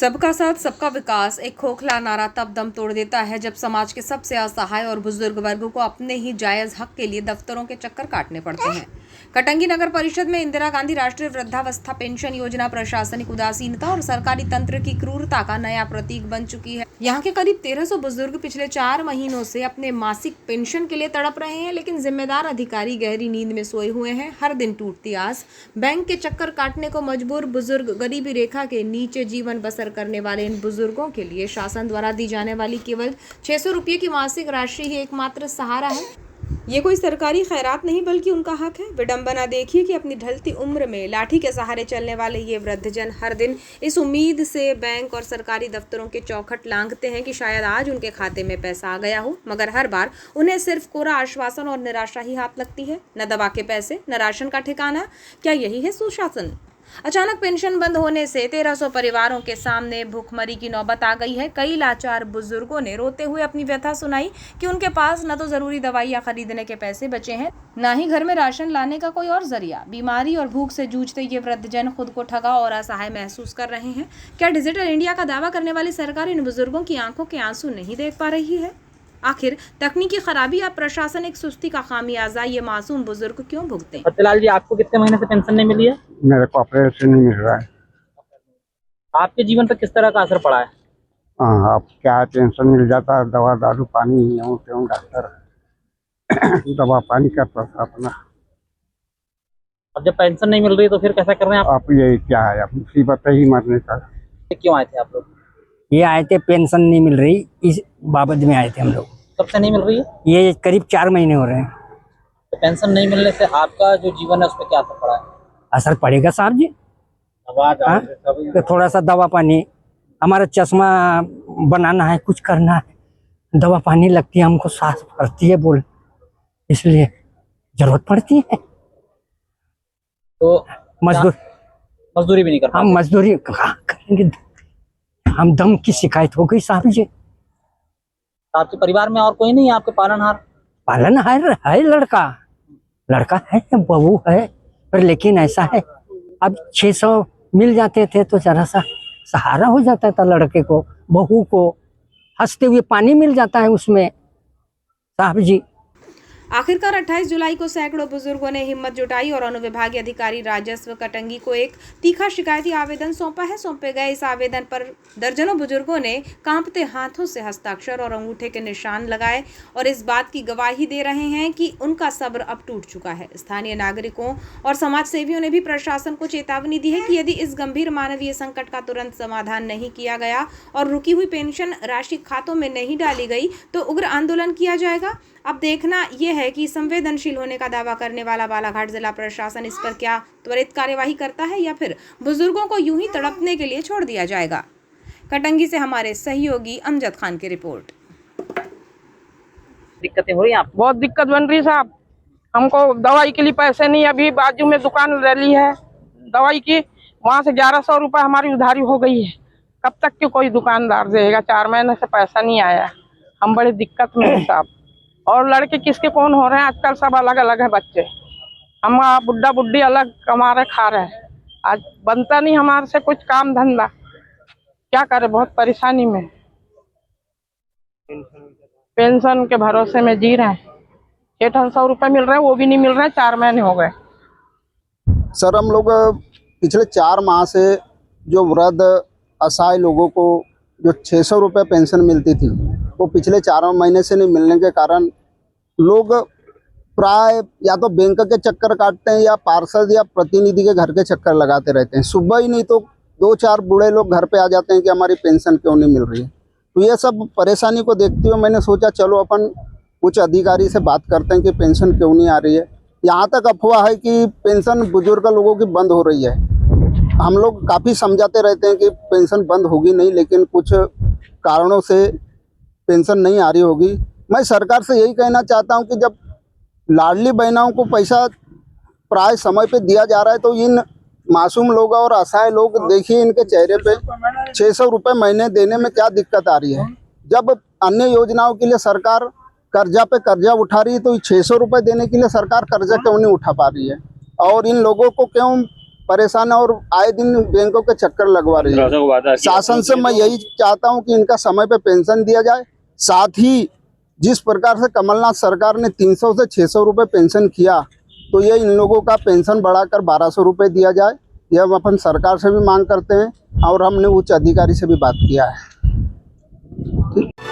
सबका साथ सबका विकास एक खोखला नारा तब दम तोड़ देता है जब समाज के सबसे असहाय और बुजुर्ग वर्ग को अपने ही जायज हक के लिए दफ्तरों के चक्कर काटने पड़ते हैं। कटंगी नगर परिषद में इंदिरा गांधी राष्ट्रीय वृद्धावस्था पेंशन योजना प्रशासनिक उदासीनता और सरकारी तंत्र की क्रूरता का नया प्रतीक बन चुकी है। यहाँ के करीब 1300 बुजुर्ग पिछले 4 महीनों से अपने मासिक पेंशन के लिए तड़प रहे हैं, लेकिन जिम्मेदार अधिकारी गहरी नींद में सोए हुए हैं। हर दिन टूटती आस, बैंक के चक्कर काटने को मजबूर बुजुर्ग, गरीबी रेखा के नीचे जीवन बसर करने वाले इन बुजुर्गों के लिए शासन द्वारा दी जाने वाली केवल 600 रुपये की मासिक राशि ही एकमात्र सहारा है। ये कोई सरकारी खैरात नहीं बल्कि उनका हक है। विडंबना देखिए कि अपनी ढलती उम्र में लाठी के सहारे चलने वाले ये वृद्धजन हर दिन इस उम्मीद से बैंक और सरकारी दफ्तरों के चौखट लांघते हैं कि शायद आज उनके खाते में पैसा आ गया हो, मगर हर बार उन्हें सिर्फ कोरा आश्वासन और निराशा ही हाथ लगती है। न दवा के पैसे, न राशन का ठिकाना। क्या यही है सुशासन? अचानक पेंशन बंद होने से 1300 परिवारों के सामने भूखमरी की नौबत आ गई है। कई लाचार बुजुर्गों ने रोते हुए अपनी व्यथा सुनाई कि उनके पास न तो जरूरी दवाइयां खरीदने के पैसे बचे हैं, न ही घर में राशन लाने का कोई और जरिया। बीमारी और भूख से जूझते ये वृद्धजन खुद को ठगा और असहाय महसूस कर रहे हैं। क्या डिजिटल इंडिया का दावा करने वाली सरकार इन बुजुर्गों की आंखों के आंसू नहीं देख पा रही है? आखिर तकनीकी खराबी या प्रशासनिक सुस्ती का खामियाजा ये मासूम बुजुर्ग क्यों भुगते हैं? सत्यलाल जी, आपको कितने महीने से पेंशन नहीं मिली है? मेरे को ऑपरेशन नहीं मिल रहा है। आपके जीवन पर किस तरह का असर पड़ा है? हाँ, अब क्या पेंशन मिल जाता है, दवा दारू पानी यूँ त्यों डॉक्टर दवा पानी करता था अपना। अब जब पेंशन नहीं मिल रही तो फिर कैसा कर रहे हैं आप? आप यही क्या है, अब मुसीबत ही मरने का। क्यों आए थे आप लोग? ये आए थे, पेंशन नहीं मिल रही, इस बाबत में आए थे हम लोग। कब से नहीं मिल रही है? ये करीब 4 महीने हो रहे हैं। तो पेंशन नहीं मिलने से आपका जो जीवन है उस पर क्या असर पड़ा है? असर पड़ेगा साहब जी। हाँ? तो थोड़ा सा दवा पानी, हमारा चश्मा बनाना है, कुछ करना है, दवा पानी लगती है हमको, सांस भरती है बोल, इसलिए जरूरत पड़ती है। तो मजदूरी भी नहीं कर हम मजदूरी कहाँ करेंगे? हम दम की शिकायत हो गई साहब जी। आपके परिवार में और कोई नहीं है आपके पालनहार? पालनहार है, लड़का है, बहू है, पर लेकिन ऐसा है अब 600 मिल जाते थे तो जरा सा सहारा हो जाता था लड़के को, बहू को हंसते हुए पानी मिल जाता है उसमें साहब जी। आखिरकार 28 जुलाई को सैकड़ों बुजुर्गों ने हिम्मत जुटाई और अनुविभागीय अधिकारी राजस्व कटंगी को एक तीखा शिकायती आवेदन सौंपा है। सौंपे गए इस आवेदन पर दर्जनों बुजुर्गों ने कांपते हाथों से हस्ताक्षर और अंगूठे के निशान लगाए और इस बात की गवाही दे रहे हैं कि उनका सब्र अब टूट चुका है। स्थानीय नागरिकों और समाज सेवियों ने भी प्रशासन को चेतावनी दी है कि यदि इस गंभीर मानवीय संकट का तुरंत समाधान नहीं किया गया और रुकी हुई पेंशन राशि खातों में नहीं डाली गई तो उग्र आंदोलन किया जाएगा। अब देखना यह है कि संवेदनशील होने का दावा करने वाला बालाघाट जिला प्रशासन इस पर क्या त्वरित कार्यवाही करता है या फिर बुजुर्गों को यूं ही तड़पने के लिए छोड़ दिया जाएगा। कटंगी से हमारे सहयोगी अमजद खान की रिपोर्ट। दिक्कतें हो रही हैं आपको? बहुत दिक्कत बन रही साहब, हमको दवाई के लिए पैसे नहीं। अभी बाजू में दुकान रैली है दवाई की, वहाँ से 1100 रुपये हमारी उधारी हो गई है। कब तक के कोई दुकानदार देगा? 4 महीने से पैसा नहीं आया, हम बड़ी दिक्कत में हैं साहब। और लड़के किसके कौन हो रहे हैं आजकल, सब अलग अलग है बच्चे। हम बुढ़ा बुढ़ी अलग कमा रहे खा रहे हैं, आज बनता नहीं हमारे से कुछ काम धंधा, क्या करें, बहुत परेशानी में। पेंशन के भरोसे में जी रहे हैं, 800 रुपये मिल रहे हैं, वो भी नहीं मिल रहे हैं, 4 महीने हो गए। सर, हम लोग पिछले 4 माह से जो वृद्ध असहाय लोगों को जो 600 रुपये पेंशन मिलती थी वो पिछले 4 महीने से नहीं मिलने के कारण लोग प्राय या तो बैंक के चक्कर काटते हैं या पार्षद या प्रतिनिधि के घर के चक्कर लगाते रहते हैं। सुबह ही नहीं तो 2-4 बूढ़े लोग घर पे आ जाते हैं कि हमारी पेंशन क्यों नहीं मिल रही है। तो ये सब परेशानी को देखते हुए मैंने सोचा चलो अपन कुछ अधिकारी से बात करते हैं कि पेंशन क्यों नहीं आ रही है। यहाँ तक अफवाह है कि पेंशन बुजुर्ग लोगों की बंद हो रही है। हम लोग काफ़ी समझाते रहते हैं कि पेंशन बंद होगी नहीं, लेकिन कुछ कारणों से पेंशन नहीं आ रही होगी। मैं सरकार से यही कहना चाहता हूं कि जब लाडली बहनों को पैसा प्राय समय पे दिया जा रहा है तो इन मासूम लोग और असहाय लोग देखिए, इनके चेहरे पे 600 रुपये महीने देने में क्या दिक्कत आ रही है। जब अन्य योजनाओं के लिए सरकार कर्जा पे कर्जा उठा रही है तो 600 रुपये देने के लिए सरकार कर्जा क्यों नहीं उठा पा रही है? और इन लोगों को क्यों परेशान है और आए दिन बैंकों के चक्कर लगवा रही है। शासन से मैं यही चाहता हूं कि इनका समय पे पेंशन दिया जाए। साथ ही जिस प्रकार से कमलनाथ सरकार ने 300 से 600 रुपये पेंशन किया, तो ये इन लोगों का पेंशन बढ़ाकर 1200 रुपये दिया जाए। यह हम अपन सरकार से भी मांग करते हैं और हमने उच्च अधिकारी से भी बात किया है। ठीक।